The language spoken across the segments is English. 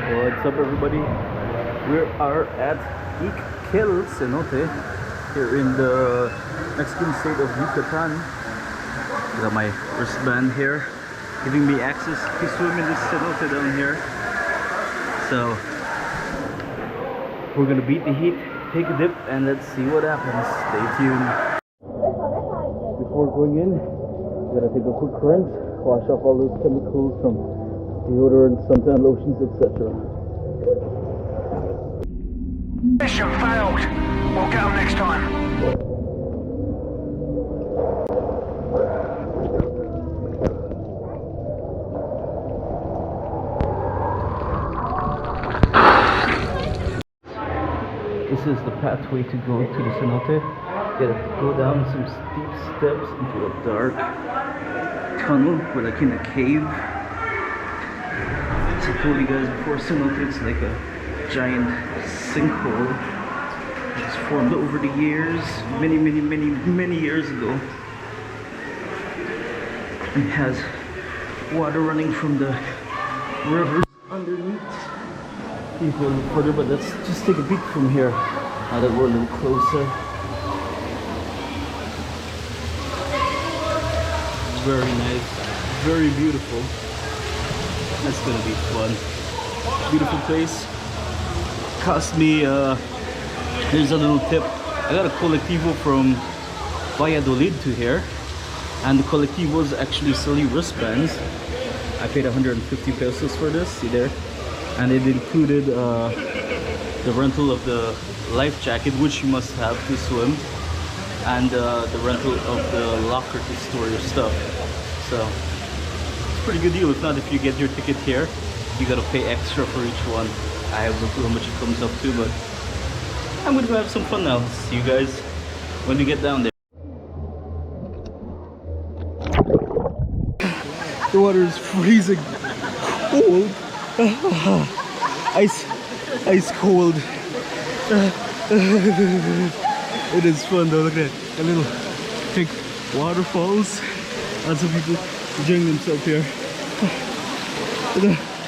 What's up, everybody? We are at Ik Kil Cenote here in the Mexican state of Yucatan. Got my wristband here, giving me access to swim in this cenote down here. So we're gonna beat the heat, take a dip, and let's see what happens. Stay tuned. Before going in, gotta take a quick rinse, wash off all those chemicals from deodorant, suntan lotions, etc. Mission failed. We'll get them next time. This is the pathway to go to the cenote. You gotta go down some steep steps into a dark tunnel. We're like in a cave. As I told you guys before, cenote is like a giant sinkhole that's formed over the years, many years ago. It has water running from the rivers underneath. You go a little further, but let's just take a peek from here now that we're a little closer. Very nice, very beautiful. That's gonna be fun. Beautiful place. Cost me, here's a little tip. I got a Colectivo from Valladolid to here, and the Colectivos actually sell you wristbands. I paid 150 pesos for this, see there? And it included the rental of the life jacket, which you must have to swim, and the rental of the locker to store your stuff. So it's a pretty good deal. If not, if you get your ticket here, you gotta pay extra for each one. I have no clue how much it comes up to, but I'm going to have some fun now. See you guys when we get down there. The water is freezing cold. Ice cold. It is fun though. Look at that. A little pink waterfalls. Lots of people enjoying themselves here.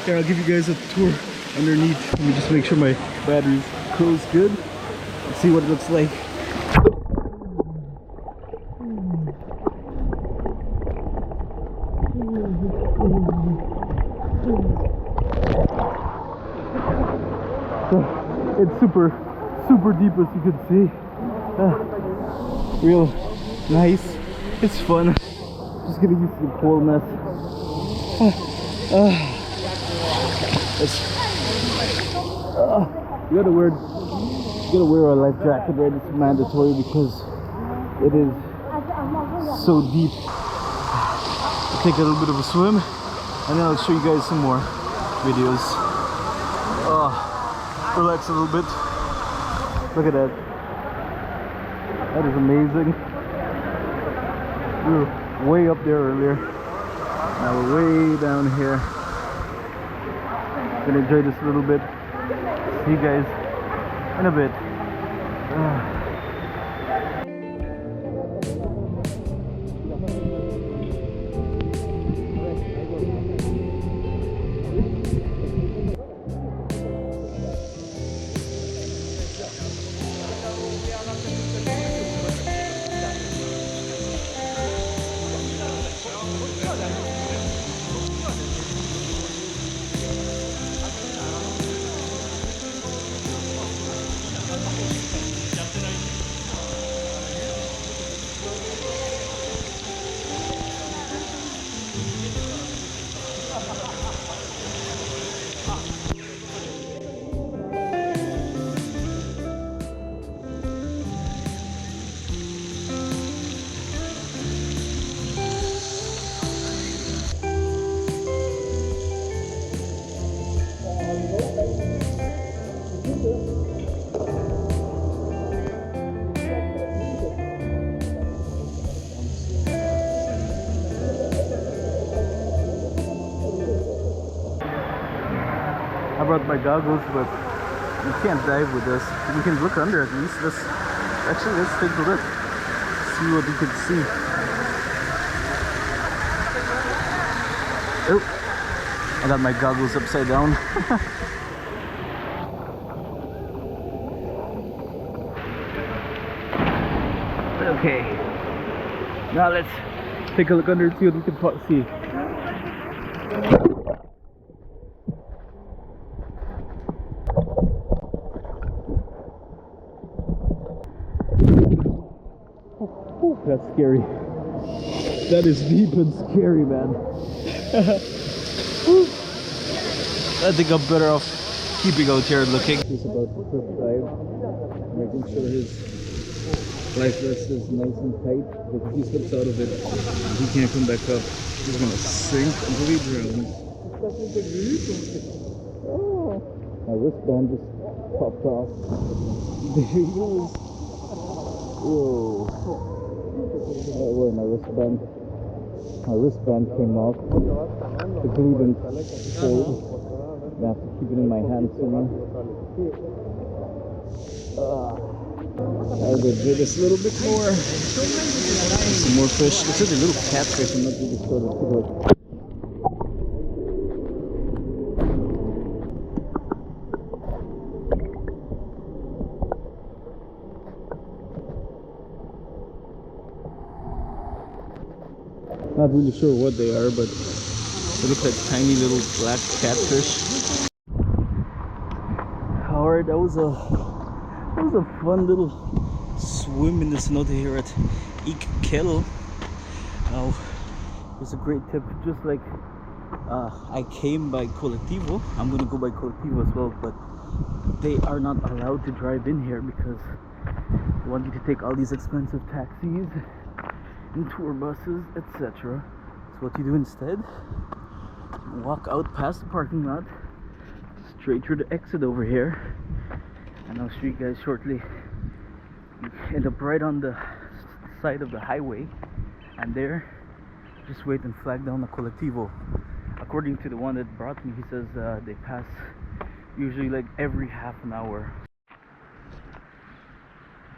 Here, I'll give you guys a tour underneath. Let me just make sure my batteries close good. Let's see what it looks like. So it's super deep, as you can see. Real nice. It's fun. Just getting used to the coldness. You gotta wear a life jacket, right? It's mandatory because it is so deep. I'll take a little bit of a swim, and then I'll show you guys some more videos. Relax a little bit. Look at that. That is amazing. We were way up there earlier. Now we're way down here. Gonna enjoy this a little bit. See you guys in a bit. I brought my goggles, but you can't dive with this. You can look under at least. Let's take a look. See what you can see. Oh, I got my goggles upside down. Okay. Now let's take a look under and see what we can see. That's scary. That is deep and scary, man. I think I'm better off keeping out here looking. He's about to cliff dive, making sure his life vest is nice and tight, because if he slips out of it, he can't come back up. He's gonna sink until he drowns. My wristband just popped off. There he goes. Whoa. Where my wristband? My wristband came off. The glue didn't hold. I have to keep it in my hand somewhere. I'll go do this a little bit more. Some more fish. Looks like a little catfish. I'm not really sure what to do. Not really sure what they are, but they look like tiny little black catfish. Alright, that was a fun little swim in the cenote here at Ik Kil. Now, it's a great tip. Just like I came by Colectivo, I'm gonna go by Colectivo as well, but they are not allowed to drive in here because they want you to take all these expensive taxis and tour buses, etc. So what you do instead, walk out past the parking lot, straight through the exit over here, and I'll show you guys shortly. You end up right on the side of the highway, and there, just wait and flag down the Colectivo. According to the one that brought me, he says they pass usually like every half an hour.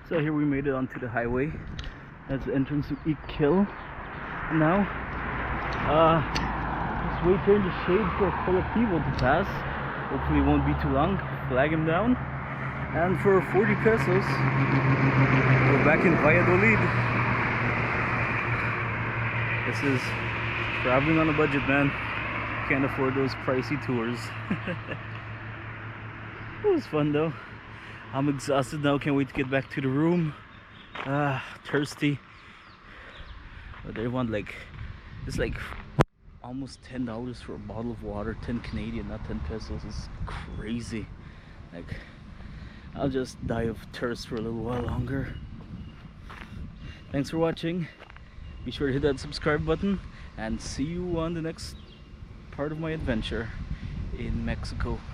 So here we made it onto the highway. That's the entrance to Ik Kil. Now, just wait here in the shade for Colectivo to pass. Hopefully it won't be too long. Flag him down. And for 40 pesos, we're back in Valladolid. This is traveling on a budget, man. Can't afford those pricey tours. It was fun though. I'm exhausted now. Can't wait to get back to the room. Thirsty, but they want like, it's like almost $10 for a bottle of water. 10 Canadian, not 10 pesos. It's crazy. Like, I'll just die of thirst for a little while longer. Thanks for watching. Be sure to hit that subscribe button, and see you on the next part of my adventure in Mexico.